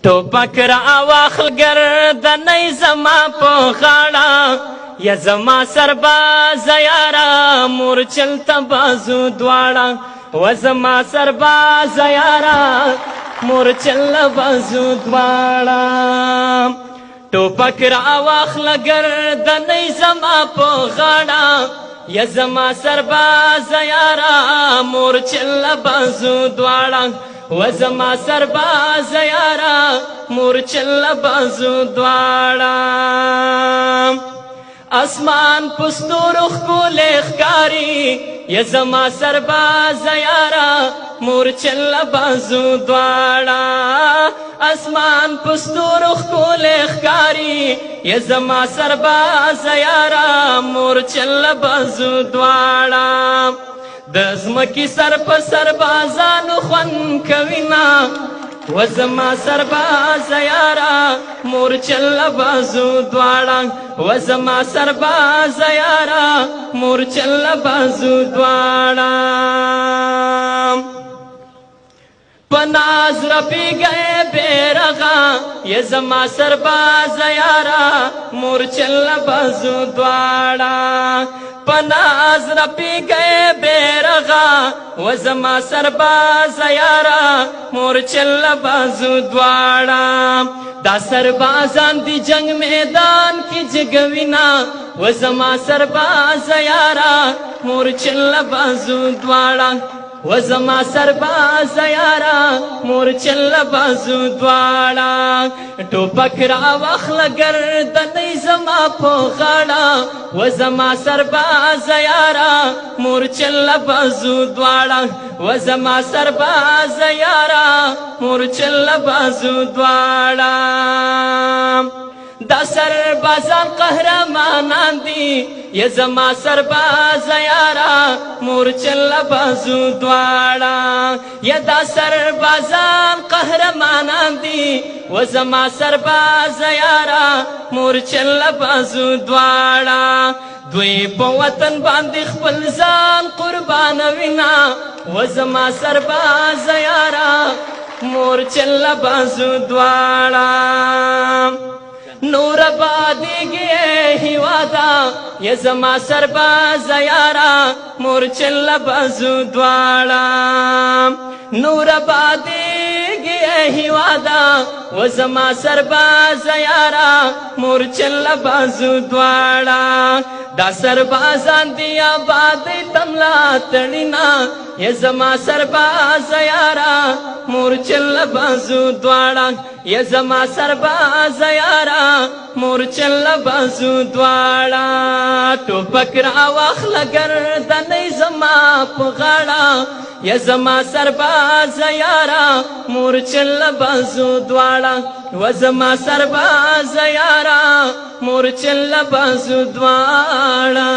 ټوپک را واخل ګردنۍ زما په غاړه یا زما سرباز یارا مورچل ته بازو دواړه و زما سرباز یارا مورچل بازو دواړه ټوپک را واخل ګردنۍ زما په غاړه یا زما سرباز یارا مورچل بازو دواړه و زما سرباز یارا مورچل بازو دواړه اسمان پستورو ښکلی ښکاري یا زما سرباز یارا مورچل بازو دواړه اسمان پستورو ښکلی ښکاري یا زما سرباز یارا مورچل بازو دواړه د ځمکې سر په سربازانو خوند کوي نه و زما سرباز یارا مورچل بازو دواړه و زما سرباز یارا مورچل بازو دواړه پناز رپی گئے بیرغا یہ زما سرباز یارا مورچل بازو دواړه پناز رپی گئے بیرغا و زما سرباز یارا مورچل بازو دواړه دا سربازان دی جنگ میدان کی جگوینا و زما سرباز یارا مورچل بازو دواړه و زما سرباز یارا مورچل بازو دواړه ټوپک را واخل ګردنۍ زما په غاړه و زما سرباز یارا مورچل بازو دواړه و زما سرباز یارا مورچل بازو دواړه دا سربازان قهرمانان دي یا زما سرباز یارا مورچل بازو دواړه یا دا سربازان قهرمانان دي و زما سرباز یارا مورچل بازو دواړه دوی په وطن باندې خپل ځان قربانوینا و زما سرباز یارا مورچل بازو دواړه نور بادیږي هیوادا یا زما سرباز یارا مورچل بازو دواړه نور بادیږي هیوادا و زما سرباز یارا مورچل بازو دواړه دا سربازان دی آباد تملا تړینا یا زما سرباز یارا مورچل بازو دواړه یا زما سرباز یارا مورچل بازو دواړه ټوپک را واخل ګردنۍ زما په غاړه یا زما سرباز یارا مورچل بازو دواړه و زما سرباز یارا مورچل بازو دواړه